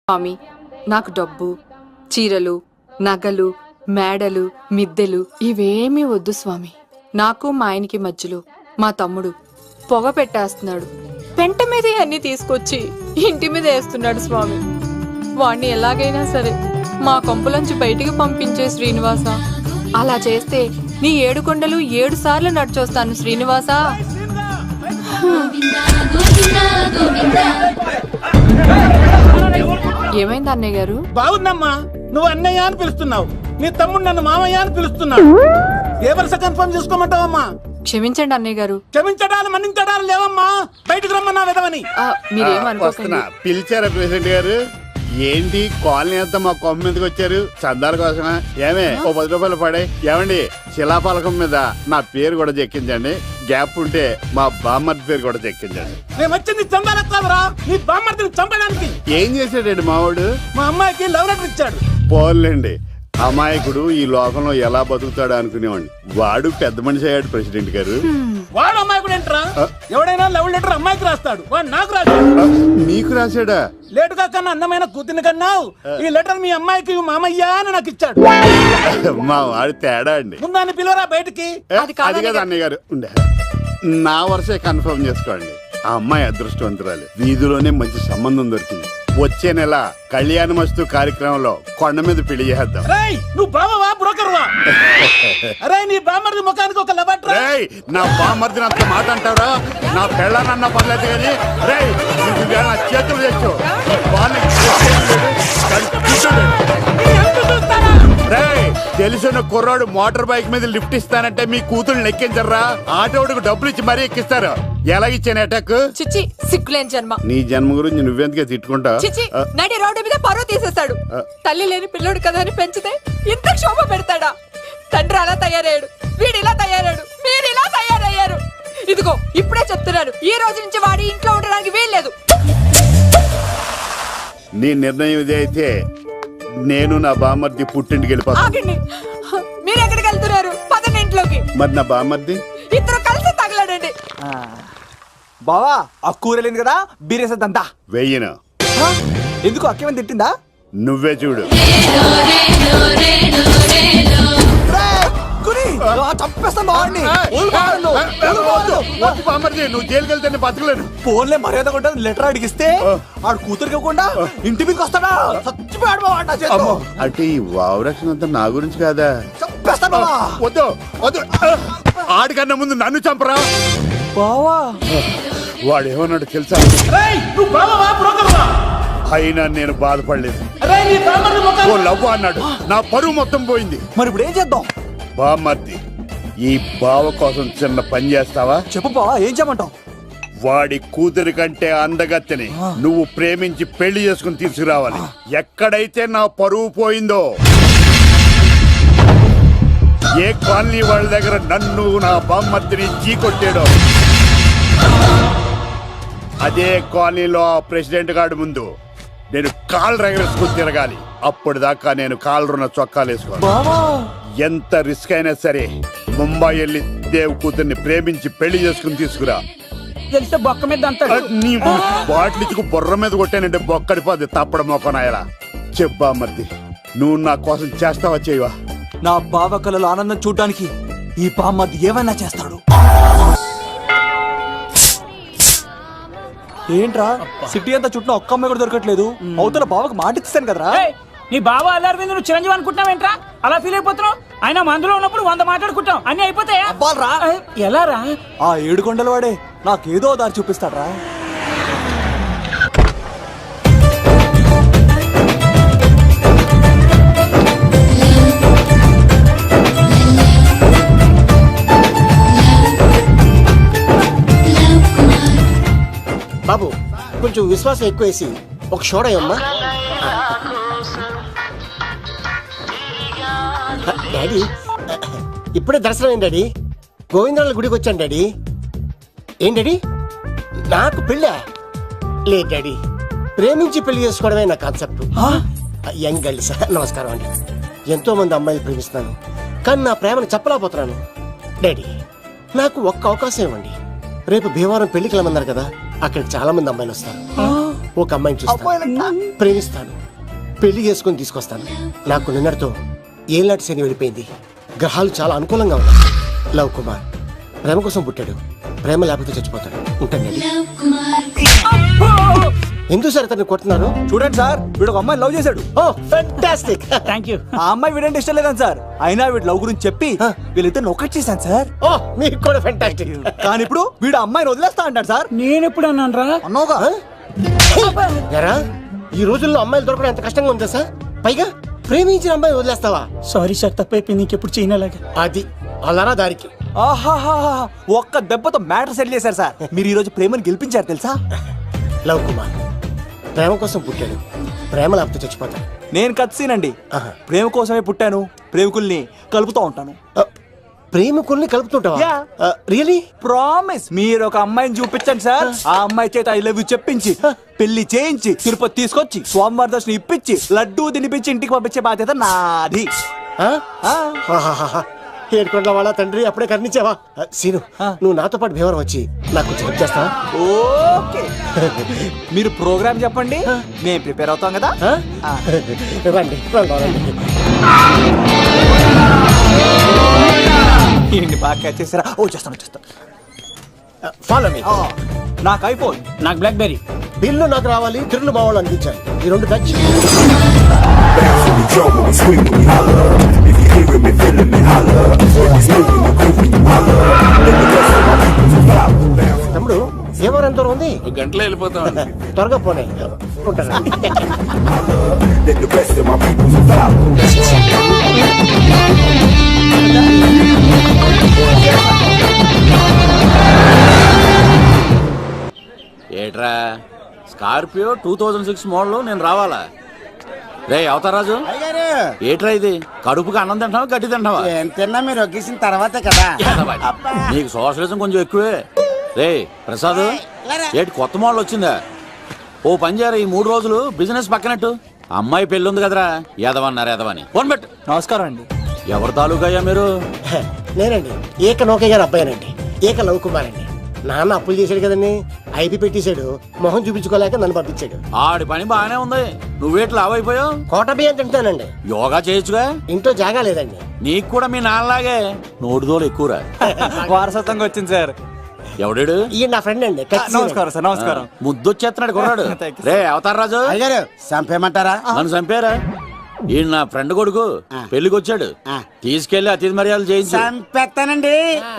స్వామి, నాకు డబ్బు, చీరలు, నగలు, మేడలు, మిద్దెలు ఇవేమీ వద్దు స్వామి. నాకు మా ఆయనకి మధ్యలో మా తమ్ముడు పొగ పెట్టేస్తున్నాడు. పెంట మీద అన్ని తీసుకొచ్చి ఇంటి మీద వేస్తున్నాడు స్వామి. వాణ్ణి ఎలాగైనా సరే మా కొంపలోంచి బయటికి పంపించే శ్రీనివాస. అలా చేస్తే నీ 7 కొండలు 7 సార్లు నడిచొస్తాను శ్రీనివాస. ఏమైంది అన్నయ్య గారు? బాగుందమ్మా, నువ్వు అన్నయ్య అని పిలుస్తున్నావు, నీ తమ్ముడు నన్ను మామయ్య అని పిలుస్తున్నాడు. ఏ వరుస కన్ఫర్మ్ చేసుకోమంటావమ్మా? క్షమించండి అన్నయ్య గారు. క్షమించడాలు మన్నించడాలు లేవమ్మా, బయటకు రమ్మన్నా విధవని. మీరేమనుకోకండి. పిలిచారా ప్రెసిడెంట్ గారు? ఏంటి కాలనీ అంతా మా కొమ్మ మీదకి వచ్చారు? చందాల కోసమా? ఏమే ఓ 10 రూపాయలు పడే. ఏమండి, శిలాఫలకం మీద నా పేరు కూడా చెక్కించండి. గ్యాప్ ఉంటే మా బామ్మర్ది పేరు కూడా చెక్కించండి. నేను వచ్చింది చందాలకు కాదురా, నీ బామ్మర్దిని చంపడానికి. ఏం చేశాడండి మావాడు? మా అమ్మాయికి లవ్ లెటర్ ఇచ్చాడు. పోన్లేండి, అమాయకుడు ఈ లోకంలో ఎలా బతుకుతాడు అనుకునేవాడిని. వాడు పెద్ద మనిషి అయ్యాడు ప్రెసిడెంట్ గారు. వాడు అమ్మాయికుడు ఏంట్రా? ఎవడైనా లవ్ లెటర్ అమ్మాయికి రాస్తాడు, వాడు నాకు రాశాడు. మీకు రాశాడా? లేటుగా కన్నా అందమైన కూతుర్ని కన్నావు. ఈ లెటర్ మీ అమ్మాయికి మామయ్య అని నాకు ఇచ్చాడు. మా వాడు తేడా అండి. ముందాన్ని పిలవరా బయటికి. అది కదా అన్నయ్య గారు. ఉండే నా వరుసే కన్ఫర్మ్ చేసుకోండి. ఆ అమ్మాయి అదృష్టవంతురాలు. వీధిలోనే మంచి సంబంధం దొరికింది. వచ్చే నెల కళ్యాణమస్తు కార్యక్రమంలో కొండ మీద పెళ్లి చేద్దాం. నువ్వు బావవా బ్రోకర్వా? అరే నీ బామ్మర్ది ముఖానికి ఒక లబట్రా. నా బామ్మర్దిని అంత మాట అంటారా? నా పెళ్ళనన్న పర్లేదు కానీ నా చేతులు తెచ్చు. తెలిసిన కుర్రాడు మోటార్ బైక్ మీద లిఫ్ట్ ఇస్తానంటే మీ కూతురు ఎక్కించరా? ఆటోడికి డబ్బులు ఇచ్చి మరీ ఎక్కిస్తారు. ఎలాగిచ్చాను అటాక్? చిచ్చి, సిగ్గులేని జన్మ. నీ జన్మ గురించి నువ్వెందుకే తిట్టుకుంటా? చిచ్చి, నడి రోడ్డు మీద పరువు తీసేస్తాడు. తల్లి లేని పిల్లోడు కదా అని పెంచితే ఇంత క్షోభ పెడతాడా? తండ్రి అలా తయారయ్యాడు, వీడు ఇలా తయారయ్యాడు, మీరు ఇలా తయారయ్యారు. ఇదిగో ఇప్పుడే చెప్తున్నారు, ఈ రోజు నుంచి వాడి ఇంట్లో ఉండడానికి వీల్లేదు. నీ నిర్ణయం ఇదే అయితే నేను నా బామ్మర్ది పుట్టింటికి వెళ్ళిపోతాను. ఆగండి, మీరు ఎక్కడికి వెళ్తున్నారు? పదండి ఇంట్లోకి. మరి నా బామ్మర్ది? ఇద్దరు కలిసి తగలడండి. బావా, ఆ కూర లేదు కదా, బీరేసేద్దంతా. వెయ్యను. ఎందుకు అక్కేమని తిట్టిందా? నువ్వే చూడు. నువ్వు జైలుకి వెళ్తే బతకలేను. ఫోన్లే మర్యాద కొంటే లెటర్ అడిగిస్తే ఆడు కూతురికి ఇవ్వకుండా ఇంటి మీదకి వస్తాడా? చచ్చిపోయాడు బావా. అంటే ఈ వావరక్షణ అంతా నా గురించి కాదా? చంపేస్తాను బావా. వద్దు వద్దు, ఆడికన్నా ముందు నన్ను చంపరా బావా. వాడు ఏమన్నాడు తెలుసా? నువ్వు బావవా బ్రోకర్వా? అయినా నేను బాధపడలేదు. ఓ లవ్ అన్నాడు, నా పరువు మొత్తం పోయింది. మరి ఇప్పుడు ఏం చేద్దాం? బామ్మర్ది, ఈ బావ కోసం చిన్న పని చేస్తావా? చెప్పు బావా, ఏం చేయమంటావు? వాడి కూతురి కంటే అందగత్తెని నువ్వు ప్రేమించి పెళ్లి చేసుకుని తీసుకురావాలి. ఎక్కడైతే నా పరువు పోయిందో, ఏ కాలనీ వాళ్ళ దగ్గర నన్ను నా బామ్మర్దిని చీకొట్టాడో, అదే కాలనీలో ఆ ప్రెసిడెంట్ గారి ముందు నేను కాళ్ళు రగరేసుకుని తిరగాలి. అప్పుడు దాకా నేను కాళ్ళున్న చొక్కాలు వేసుకోవాలి. ఎంత రిస్క్ అయినా సరే ముంబై వెళ్ళి దేవ్ కూతుర్ని ప్రేమించి పెళ్లి చేసుకుని తీసుకురా. తెలిస్తే బొక్క మీద అంటాడు. నీ బాటిలిచ్చుకు బుర్ర మీద కొట్టానంటే బొక్కడిపోద్ది తప్పడ మొక్కనాయలా. చెప్పా మర్ది, నువ్వు నా కోసం చేస్తావా చేయవా? నా బావ కళలో ఆనందం చూడడానికి ఈ బామ్మది ఏమైనా చేస్తాడు. ఏంట్రా సిటీ అంతా చుట్టూ ఒక్క అమ్మాయి కూడా దొరకట్లేదు. అవతల బావకు మాట ఇస్తాను కదరా. నీ బావ అల్లారి మీద నువ్వు చిరంజీవి అనుకుంటున్నావేంట్రా? అలా ఫీల్ అయిపోతున్నావు. ఆయన మందులో ఉన్నప్పుడు 100 మాట్లాడుకుంటాం, అన్ని అయిపోతాయా? ఎలా రా? ఆ 7 కొండల వాడే నాకేదో దారి చూపిస్తాడ్రా. బాబు, కొంచెం విశ్వాసం ఎక్కువేసి ఒక షోడయమ్మా. డాడీ, ఇప్పుడే దర్శనం అయింది డాడీ. గోవిందరాల గుడికి వచ్చాను డాడీ. ఏం డాడీ, నాకు పెళ్ళా? లేదు డాడీ, ప్రేమించి పెళ్లి చేసుకోవడమే నా కాన్సెప్ట్. యంగ్ గర్ల్స్ నమస్కారం అండి. ఎంతో మంది అమ్మాయిలు ప్రేమిస్తున్నాను, కానీ నా ప్రేమను చెప్పలేకపోతున్నాను. డాడీ, నాకు ఒక్క అవకాశం ఇవ్వండి. రేపు భీమవరం పెళ్లికి వెళ్ళమన్నారు కదా, అక్కడికి చాలా మంది అమ్మాయిలు వస్తారు. ఒక అమ్మాయిని చూస్తాను, ప్రేమిస్తాను. పెళ్లి చేసుకొని తీసుకొస్తాను. నాకు నిన్నటితో ఏళ్ళనాటి శని వెళ్ళిపోయింది. గ్రహాలు చాలా అనుకూలంగా ఉన్నాయి. లవ్ కుమార్ ప్రేమ కోసం పుట్టాడు, ప్రేమ లేకపోతే చచ్చిపోతాడు. ఉంటానండి. ఎందుకు సార్ అతన్ని కొడుతున్నారు? చూడండి సార్, వీడు ఒక అమ్మాయి లవ్ చేశాడు. Oh fantastic. Thank you. ఆ అమ్మాయి వీడంటే ఇష్టం లేదని సార్, అయినా వీడు లవ్ గురించి చెప్పి వీళ్ళిద్దరు ఒకటి చేశాను సార్. ఓ మీకు కూడా ఫెంటాస్టిక్. కానీ ఇప్పుడు వీడు అమ్మాయిని వదిలేస్తా అంటాడు సార్. నేను ఎప్పుడు అన్నాను రా? అన్నోగా ఎరా ఈ రోజుల్లో అమ్మాయిలు దొరకడం ఎంత కష్టంగా ఉందా సార్? పైగా ప్రేమించిన అమ్మాయి వదిలేస్తావా? సారీ సార్, తప్పైపోయింది. ఇంకెప్పుడు చేయనలాగా. అది అలారా దారికి. ఆహాహా, ఒక్క దెబ్బతో మ్యాటర్ సెటిల్ చేశారు సార్. మీరు ఈ రోజు ప్రేమను గెలిపించారు తెలుసా? లవ్ కుమార్ ప్రేమ కోసం పుట్టాడు, ప్రేమ లేకపోతే చచ్చిపోతాడు. నేను కత్సీనండి. ఆహా. ప్రేమ కోసమే పుట్టాను, ప్రేమికుల్ని కలుపుతూ ఉంటాను. ప్రేమికుల్ని కలుపుతుంటావా? Yeah. రియలీ? ప్రామిస్. మీరు ఒక అమ్మాయిని చూపించండి సార్, ఆ అమ్మాయి చేత ఐ లవ్ యూ చెప్పించి పెళ్లి చేయించి తిరుపతి తీసుకొచ్చి స్వామివారి దర్శనం ఇప్పించి లడ్డూ తినిపించి ఇంటికి పంపించే బాధ్యత నాది. ఏడుకొండ వాళ్ళ తండ్రి అప్పుడే కర్ణించావా? సీను నువ్వు నాతో పాటు భీవరం వచ్చి నాకు కొంచెం హెల్ప్ చేస్తావా? ఓకే. మీరు ప్రోగ్రామ్ చెప్పండి, నేను ప్రిపేర్ అవుతాం కదా. రండి రండి. ఏంటి బాగా క్యాచ్ చేస్తారా? ఓ చేస్తాను. Follow me. నాకు ఐఫోన్. నాకు బ్లాక్ బెర్రీ. బిల్లు నాకు రావాలి, తిరులు మా వాళ్ళు అందించాలి. ఈ రెండు టచ్. తమ్ముడు ఏమో ఎంత దూరం ఉంది? గంటలో వెళ్ళిపోతాం. త్వరగా పోనీ. ఉంటాను. ఏట్రా స్కార్పియో 2006 మోడల్ నేను రావాలా? రే అవతారాజు, ఏట్రా ఇది? కడుపుకి అన్నం తింటావా గడ్డి తింటావా? ఏం తిన్నా మీరు ఒగ్గేసిన తర్వాతే కదా. నీకు సోషలిజం కొంచెం ఎక్కువే. రే ప్రసాద్, ఏటి కొత్త మోడల్ వచ్చిందా? ఓ పని చేయరా, ఈ 3 రోజులు బిజినెస్ పక్కనట్టు. అమ్మాయి పెళ్ళి ఉంది కదరా, ఎదవన్నారు ఎదవని ఫోన్ పెట్టు. నమస్కారం అండి. ఎవరి తాలూకయ్యా మీరు? నేనండి ఏక నౌకే గారు అబ్బాయినండి, ఏక లవ్ కుమార్ అండి. నాన్న అప్పులు చేశాడు కదండి, ఐపీ పెట్టేశాడు. మొహం చూపించుకోలేక నన్ను పంపించాడు. ఆడి పని బాగానే ఉంది, నువ్వేట్లు లావైపోయావు. కోట బియ్యం తింటానండి. యోగా చేయొచ్చుగా. ఇంట్లో జాగా లేదండి. నీకు కూడా మీ నాన్నలాగే నోటిదోలు ఎక్కువరా. వారసత్వంగా వచ్చింది సార్. ఎవడాడు? ఈయన నా ఫ్రెండ్ అండి. నమస్కారం సార్. నమస్కారం. ముద్దొచ్చేస్తున్నాడు కొన్నాడు. Thank you, రే అవతార్ రాజు, అయ్యారు చంపేయమంటారా? నన్ను చంపారా? ఈయన నా ఫ్రెండ్ కొడుకు పెళ్లికి వచ్చాడు, తీసుకెళ్లి అతిథి మర్యాదలు చేయించు. చంపేస్తానండి.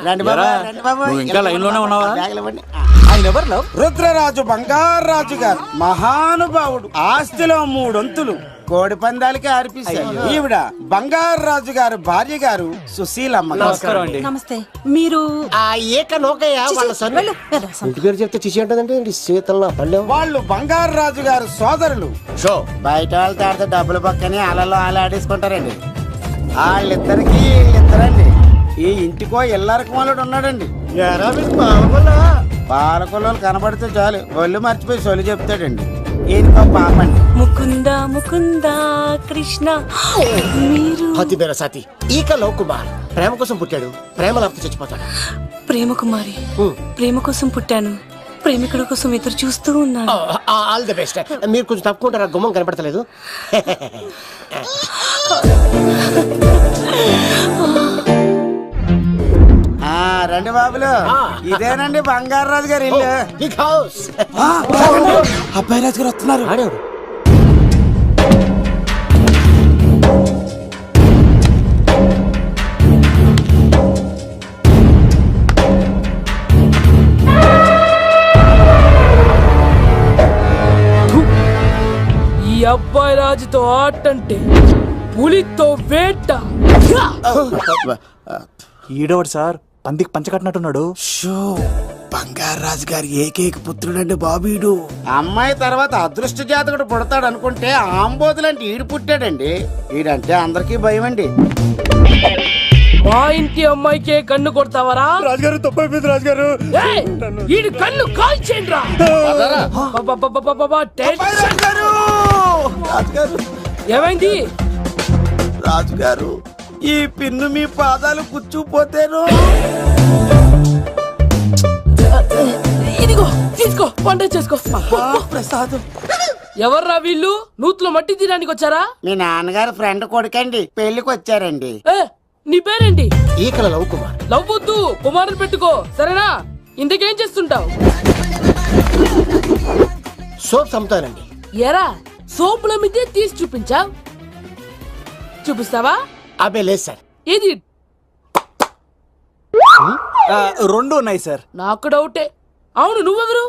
రండి బాబు, ఎరా, రండి బాబు. నువ్వు ఇంకా లైన్ లోనే ఉన్నావా? బ్యాగులు ఇవ్వండి. ఆయన ఎవరు లవ్? రుద్రరాజు బంగారాజు గారు మహానుభావుడు. ఆస్తిలో 3 వంతులు కోడి పందాలకి అర్పిస్తారు. ఈవిడ బంగారాజు గారు భార్య గారు సుశీలమ్మ. నమస్కారం అండి. నమస్తే. మీరు ఆ ఏక నౌకయ్య వాళ్ళ సన్. ఇంటి పేరు చెప్తే చిచి అంటుందంటే శీతల పల్లెం. వాళ్ళు బంగారాజు గారు సోదరులు. షో బయట వాళ్ళతో ఆడితే డబ్బులు పక్కనే అలలో అలా ఆడేసుకుంటారండి. వాళ్ళిద్దరికి వీళ్ళిద్దరండి. ఈ ఇంటికో ఇల్లరకం వాళ్ళడు ఉన్నాడండి. పాలకొల్లు కనబడితే చాలు ఒళ్ళు మర్చిపోయి సొలి చెప్తాడండి. ఈయనకో పాపండి. ముకుంద ముకుంద కృష్ణ. మీరు హతి బేర సాతి ఈక లవ్ కుమార్ ప్రేమ కోసం పుట్టాడు, ప్రేమ లేకపోతే చచ్చిపోతాడు. ప్రేమ కుమారి. ప్రేమ కోసం పుట్టాను, ప్రేమికుడు కోసం ఎదురు చూస్తూ ఉన్నాను. All the best. మీరు కొంచెం తప్పుకుంటారా? గుమ్మం కనపడతలేదు. రండి బాబులు, ఇదేనండి బంగారాజు గారి ఇల్లు. Big house. అబ్బాయి రాజు గారు వస్తున్నారు. ఆడేవాడు ఈ అబ్బాయి రాజుతో ఆటంటే పులితో వేట. ఈడోడు సార్, పందికి పంచకట్టినట్టున్నాడు. బంగారాజు గారి ఏకైక పుత్రుడండి బాబీడు. అమ్మాయి తర్వాత అదృష్ట జాతకుడు పుడతాడు అనుకుంటే ఆంబోతులంటే ఈడు పుట్టాడండి. ఈడంటే అందరికీ భయం అండి. మా ఇంటి అమ్మాయికే కన్ను కొడతావరా? రాజుగారు తప్పైపోయింది రాజుగారు. ఏయ్, ఈడి కన్ను కాల్చేయండి రా. రాజుగారు, ఏమైంది? రాజుగారు, ఈ పిన్ను మీ పాదాలు కూర్చుపోతేను. ఇదిగో తీసుకో, వంట చేసుకో. ప్రసాదం ఎవర్రా వీళ్ళు నూతులో మట్టి తీయడానికి వచ్చారా? మీ నాన్నగారు ఫ్రెండ్ కొడుకండి, పెళ్లికి వచ్చారండి. ఏ నీ పేరేంటి? ఈకల లవ్ కుమార్. లవ్ వద్దు, కుమారుని పెట్టుకో సరేనా? ఇంతకేం చేస్తుంటావు? సోప్స్ అమ్ముతానండి. ఎరా సోపుల మీదే తీసి చూపించావు, చూపిస్తావా? అబ్బే లేదు సార్. ఏది? రెండు ఉన్నాయి సార్. నాకు డౌటే. అవును నువ్వెవరు?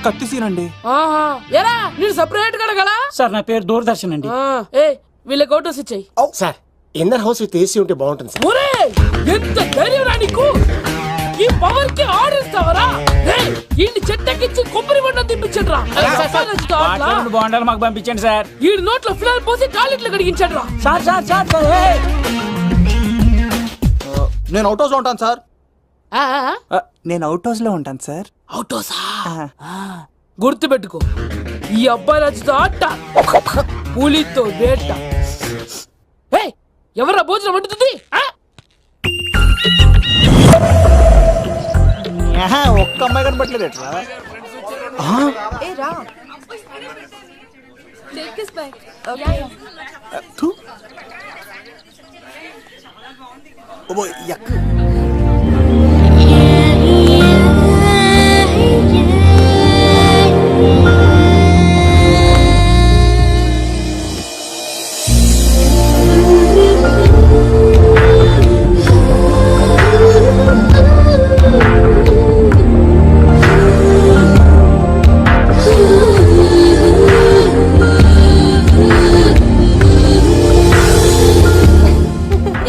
కత్తిసీనండి. ఆహా ఎరా నేను సపరేట్ కడగలా? సార్ నా పేరు దూరదర్శన్ అండి. ఏ వీళ్ళకి ఫోటోస్ ఇచ్చాయి. Sir inner house with AC ఉంటే బాగుంటుంది సార్. ఒరే ఎంత ధైర్యం రా నీకు! ఈ పవర్ కి ఆర్డర్ ఇస్తావరా? ఈ చెట్టెక్కించి కొబ్బరి బండ తిప్పించండి రా. బాగుండాలి మాకు పంపించండి సార్. ఈ నోట్లో ఫినాల్ పోసి టాయిలెట్లు కడిగించండి రా. సార్ సార్ సార్ సార్ నేను అవుట్ హౌస్ లో ఉంటాను సార్. ఆ, ఆ, నేను అవుట్ హౌస్ లో ఉంటాను సార్. అవుటోసా? గుర్తు పెట్టుకో, ఈ అబ్బాయి రాజుతో ఆట, పులితో వేట. ఎవరా భోజనం వండుతుంది? ఒక్క అమ్మాయి కనపట్లేదు ఎట్లా?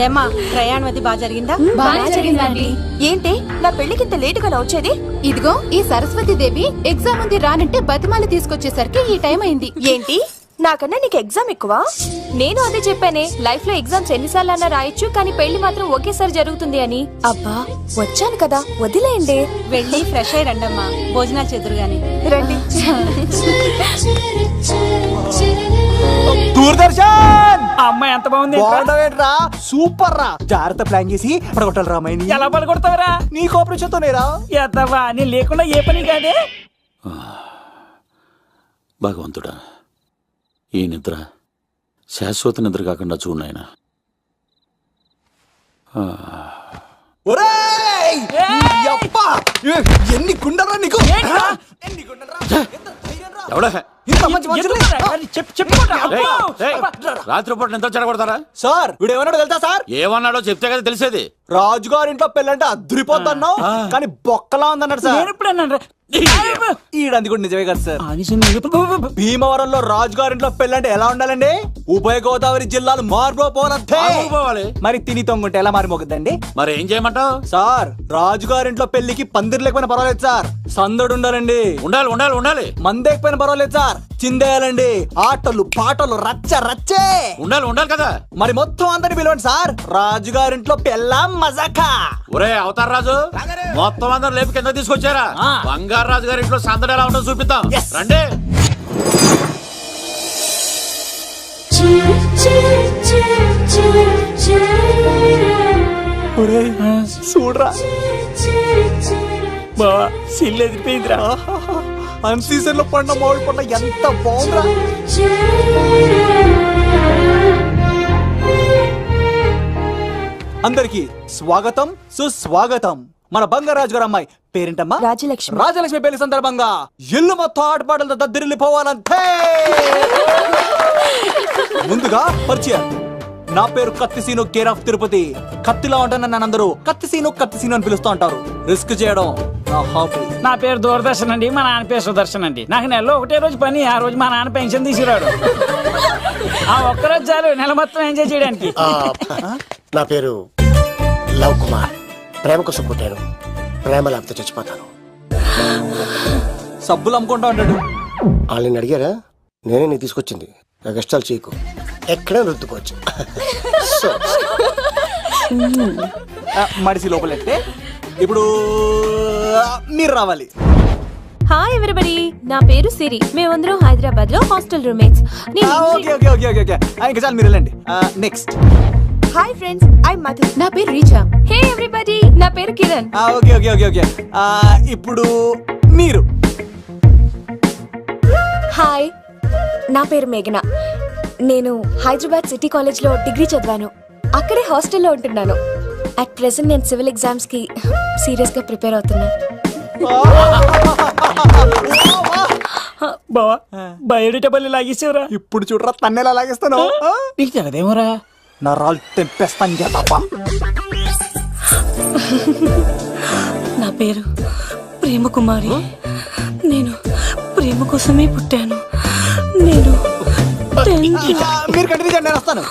ఏమా ప్రయాణం అది బాగా జరిగిందా? బాగా జరిగిందండి. ఏంటి నా పెళ్లికి ఇంత లేటుగా వచ్చేది? ఇదిగో ఈ సరస్వతి దేవి ఎగ్జామ్ ఉంది రానంటే బతిమాల తీసుకొచ్చేసరికి ఈ టైం అయింది. ఏంటి నాకన్నా నీకు ఎగ్జామ్ ఎక్కువ? నేను అదే చెప్పానే, లైఫ్ లో ఎగ్జామ్స్ ఎన్నిసార్లు అన్నా రాయొచ్చు, కానీ పెళ్లి మాత్రం ఒకేసారి జరుగుతుంది అని. అబ్బా వచ్చాను కదా వదిలేయండి. వెళ్ళి ఫ్రెష్ అయ్యి రండమ్మా, భోజనాలు చెదురు గాని రండి. దూరదర్శన్ అమ్మాయి ఎంత బాగుంది. బాగుండవేట్రా? సూపర్ రా. జాగ్రత్త ప్లాన్ చేసి పడగొట్టాలి రామాయణి. ఎలా పడగొడతావరా? నీ కోఆపరేషన్ తోనేరా. ఎత్తవా నీ లేకుండా ఏ పని కాదే. భగవంతుడా, ఈ నిద్ర శాశ్వత నిద్ర కాకుండా చూడాయన. ఎన్ని గుండెరా నీకు? ఎవడా చెప్పుకోండి. రాత్రిపూట నిద్ర చెడగొడతారా? సార్ వీడు ఏమన్నాడు తెలుసా సార్? ఏమన్నాడో చెప్తే కదా తెలిసేది. రాజుగారింట్లో పెళ్ళంటే అద్దరిపోతున్నావు కానీ బొక్కలా ఉందన్నాడు సార్. నేను ఎప్పుడు అన్నాను? ఈడంది కూడా నిజమే కదా సార్. భీమవరంలో రాజుగారింట్లో పెళ్ళంటే ఎలా ఉండాలండి? ఉభయ గోదావరి జిల్లాలు మారిపోవాలి. మరి తిని తొంగుంటే ఎలా మారిపోతుందండి? మరి ఏం చేయమంటావు సార్? రాజుగారింట్లో పెళ్లికి పందిరి లేకపోయినా పర్వాలేదు సార్, సందడు ఉండాలండి. ఉండాలి ఉండాలి ఉండాలి. మందేకపోయినా పర్వాలేదు సార్, చిందేయాలండి. ఆటలు పాటలు రచ్చ రచ్చే ఉండాలి ఉండాలి కదా. మరి మొత్తం అందరిని పిలవండి సార్, రాజుగారింట్లో పెళ్ళాం మజాకా. ఒరే అవతార్ రాజు, మొత్తం అందరు లేపు కింద తీసుకొచ్చారా? బంగారు రాజు గారి ఇంట్లో సందడి ఎలా ఉంటుందో చూపిద్దాం రండి. చూడరా బావా సిల్లు ఎదిరిపోయిందిరా. అన్ సీజన్ లో పడిన మామిడి పంట ఎంత బాగుందిరా. అందరికి స్వాగతం సుస్వాగతం. మన బంగారాజు గారు అమ్మాయి పేరేంటమ్మా? రాజలక్ష్మి. రాజలక్ష్మి పెళ్లి సందర్భంగా ఇల్లు మొత్తం ఆటపాటలతో దద్దరిల్లిపోవాలంతే. ముందుగా పరిచయం. నా పేరు కత్తిసీను, కేర్ ఆఫ్ తిరుపతి. కత్తిలా ఉంటాను నన్ను అందరూ కత్తిసీను కత్తిసీను అని పిలుస్తూ ఉంటారు. రిస్క్ చేయడం నా హాబీ. నా పేరు దూరదర్శన్ అండి, మా నాన్న పేరు సుదర్శన్ అండి. నాకు నెలలో ఒకటే రోజు పని, ఆ రోజు మా నాన్న పెన్షన్ తీసుకురాడు. ఆ ఒక్కరోజు చాలు నెల మొత్తం ఎంజాయ్ చేయడానికి. నా పేరు లవ్ కుమార్. ప్రేమ కోసం పుట్టాను, ప్రేమ లేకపోతే చచ్చిపోతాను. సబ్బులు అమ్ముకుంటా ఉంటాడు. వాళ్ళని అడిగారా? నేనే నీకు తీసుకొచ్చింది. నాకు ఇష్టాలు చేయకు, ఎక్కడే రుద్దుకోవచ్చు. మడిసి లోపలెట్టే. ఇప్పుడు మీరు రావాలి. హాయ్ ఎవ్రీబడి, నా పేరు సిరి. మేమందరం హైదరాబాద్ లో hostel roommates. Okay okay okay okay okay. ఇంకా చాలు, మీరు వెళ్ళండి. Next. Hi friends, I Madhu. నా పేరు రీచా. హే ఎవ్రీబడి, నా పేరు Kiran. Okay okay okay okay. ఇప్పుడు మీరు. హాయ్ నా పేరు మేఘన. నేను హైదరాబాద్ సిటీ కాలేజ్లో డిగ్రీ చదివాను. అక్కడే హాస్టల్లో ఉంటున్నాను. అట్ ప్రెసెంట్ నేను సివిల్ ఎగ్జామ్స్కి సీరియస్గా ప్రిపేర్ అవుతున్నాను. బావా బయోడేటా లాగేసేవరా. ఇప్పుడు చూడరా తన్నేలా లాగేస్తాను. నీకు తెగదేమోరా. నా రాళ్ళు తెంపేస్తాను తప్ప. నా పేరు ప్రేమ కుమారి. నేను ప్రేమ కోసమే పుట్టాను. నేను మీరు కంటిన్యూ చేయండి, నేను వస్తాను.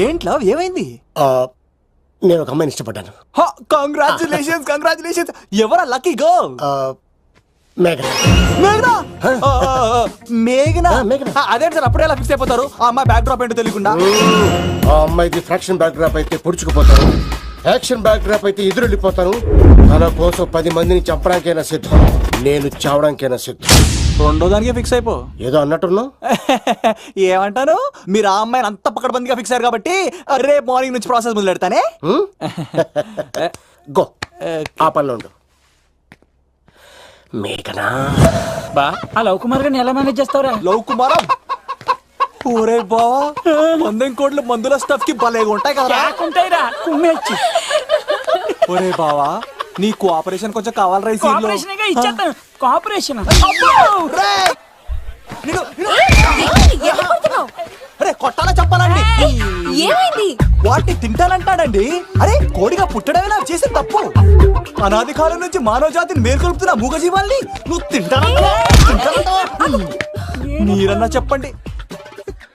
ఏంట్లో ఏమైంది? నేను ఒక అమ్మాయిని ఇష్టపడ్డాను. Congratulations congratulations. ఎవరా లక్కీ గర్ల్? మేఘన. మేఘనా? మేఘనా? మేఘనా. అదేంటి సార్ అప్పుడే ఎలా ఫిక్స్ అయిపోతారు? ఆ అమ్మాయి బ్యాక్ డ్రాప్ ఏంటో తెలియకుండా. ఆ అమ్మాయిది ఫ్రాక్షన్ బ్యాక్ డ్రాప్ అయితే పొడుచుకుపోతాను, యాక్షన్ బ్యాక్ డ్రాప్ అయితే ఎదురెళ్ళిపోతాను. తన కోసం 10 మందిని చంపడానికైనా సిద్ధం, నేను చావడానికైనా సిద్ధం. రెండో దానికి ఫిక్స్ అయిపో. ఏదో అన్నట్టున్నావు. ఏమంటాను? మీరు ఆ అమ్మాయిని అంత పకడ్బందీగా ఫిక్స్ అయ్యారు కాబట్టి రేపు మార్నింగ్ నుంచి ప్రాసెస్ మొదలు పెడతానే. గో ఆ పనిలో ఉండు. మేఘనా బా ఆ లవ్ కుమార్ గారిని ఎలా మేనేజ్ చేస్తావురా? లవ్ కుమారం ఒరే బావా, మందెం కోట్లు మందుల స్టఫ్ కి భలేగా ఉంటాయి కదా. ఉంటాయిరా కుమ్మేచ్చి. ఒరే బావా, నీ కోఆపరేషన్ కొంచెం కావాలరా ఈ సీన్ లో. ఇచ్చేస్తాను కోఆపరేషన్. అరే కొట్టాలా చెప్పాలండి? ఏమైంది? వాటిని తింటానంటాడండి. అరే కోడిగా పుట్టడమే నాకు చేసిన తప్పు. అనాది కాలం నుంచి మానవ జాతిని మేల్కొల్పుతున్న మూగజీవాల్ని నువ్వు తింటానంటావా? మీరన్నా చెప్పండి,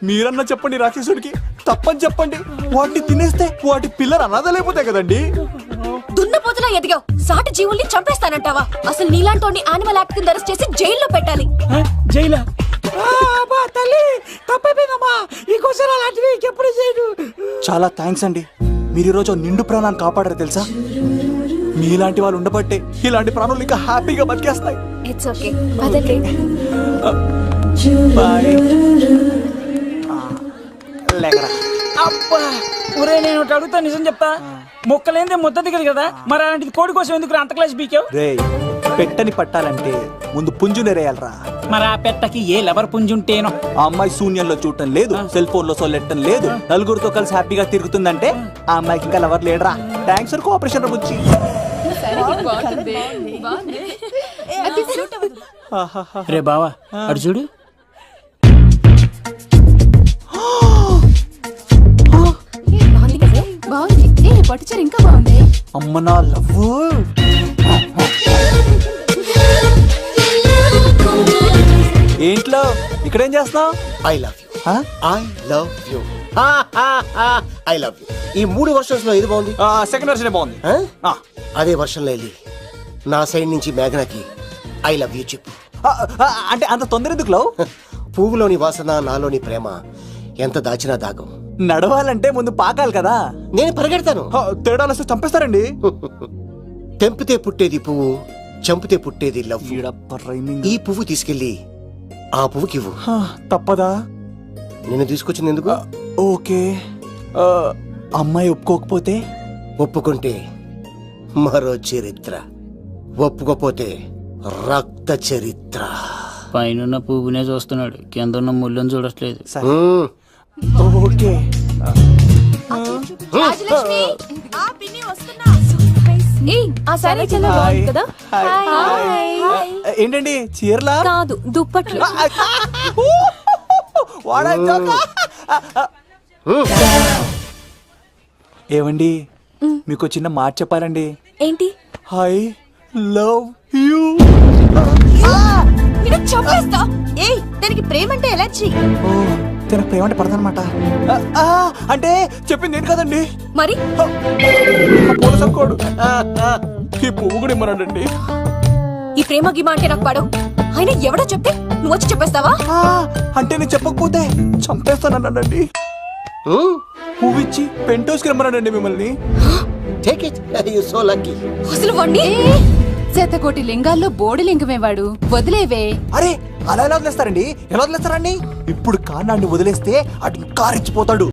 మీరన్నా చెప్పండి రాక్షసుడికి తప్పని చెప్పండి. వాటిని తినేస్తే వాటి పిల్లలు అనాథలైపోతాయి కదండి. దున్నపోతులా ఎదిగావు, సాటి జీవుల్ని చంపేస్తానంటావా? అసలు నీలాంటి యానిమల్ యాక్ట్ కింద అరెస్ట్ చేసి జైల్లో పెట్టాలి. జైలా? తల్లి తప్పైపోయిందమ్మా, ఇంకోసారి అలాంటివి ఎప్పుడు చేయడు. చాలా థ్యాంక్స్ అండి, మీరు ఈరోజు నిండు ప్రాణాన్ని కాపాడారు తెలుసా. మీలాంటి వాళ్ళు ఉండబట్టే ఇలాంటి ప్రాణులు ఇంకా హ్యాపీగా బతికేస్తాయి. ఇట్స్ ఓకే, పదండి. అబ్బా ఒరే, నేను ఒకటి అడుగుతా, నిజం చెప్తా. మొక్కలేందే ముద్ద దిగదు కదా, మరి అలాంటిది కోడి కోసం ఎందుకు అంత క్లాస్ బీకావు? రే పెట్టని పట్టాలంటే ముందు పుంజు నెరేయాలరా. మరి ఆ పెట్టకి ఏ లవర్ పుంజుంటేనో. ఆ అమ్మాయి శూన్యంలో చూడటం లేదు, సెల్ ఫోన్ లో సొల్లెట్టడం లేదు, నలుగురితో కలిసి హ్యాపీగా తిరుగుతుందంటే ఆ అమ్మాయికి ఇంకా లవర్ లేడరా. థ్యాంక్స్ ఫర్ కోఆపరేషన్ బుచ్చి. రే బావా అడు చూడు. బాగుంది, పట్టుచీర ఇంకా బాగుంది. అమ్మ నా లవ్. ఏంట్లో ఇక్కడేం చేస్తున్నావు? I love you, I love you, I love you. ఈ 3 వర్షన్స్ లో ఏది బాగుంది? సెకండ్ వర్షన్ బాగుంది. అదే వర్షంలో వెళ్ళి నా సైడ్ నుంచి మేఘనాకి ఐ లవ్ యూ చెప్పు. అంటే అంత తొందర ఎందుకు లవ్? పువ్వులోని వాసన నాలోని ప్రేమ ఎంత దాచినా దాగం. నడవాలంటే ముందు పాకాలి కదా. నేను పరిగెడతాను. తేడాలు వస్తే చంపేస్తారండి. తెంపితే పుట్టేది పువ్వు, చంపితే పుట్టేది లవ్. ఈ పువ్వు తీసుకెళ్ళి ఆ పువ్వుకి ఇవ్వు. తప్పదా? నేను తీసుకొచ్చింది ఎందుకు? ఓకే. అమ్మాయి ఒప్పుకోకపోతే? ఒప్పుకుంటే మరో చరిత్ర, ఒప్పుకోపోతే రక్త చరిత్ర. పైన పువ్వునే చూస్తున్నాడు, కింద ఉన్న ముళ్ళని చూడట్లేదు. ఓకే. ఏంటండి చీరలా? కాదు, దుప్పట్లు. ఏమండి మీకు చిన్న మాట చెప్పాలండి. ఏంటి? I love you. చంపేస్తా. ఏయ్, దానికి ప్రేమ అంటే ఎలర్జీ. తనకు ప్రేమ అంటే పడదనమాట. అంటే చెప్పింది ఏంటి కదండి. మరి ఈ పువ్వు కూడా ఇమ్మనండి. ఈ ప్రేమ గిమ అంటే నాకు పడవు. అయినా ఎవడో చెప్తే నువ్వు వచ్చి చెప్పేస్తావా? అంటే నేను చెప్పకపోతే చంపేస్తానండి. పువ్విచ్చి పెంటోస్కి రమ్మనండి మిమ్మల్ని. అసలు వండి శతకోటి లింగాల్లో బోడి లింగమేవాడు, వదిలేవే. అరే అలా ఎలా వదిలేస్తారండి? ఎలా వదిలేస్తారండి? ఇప్పుడు కాన్నాడిని వదిలేస్తే అటు కారెచ్చిపోతాడు.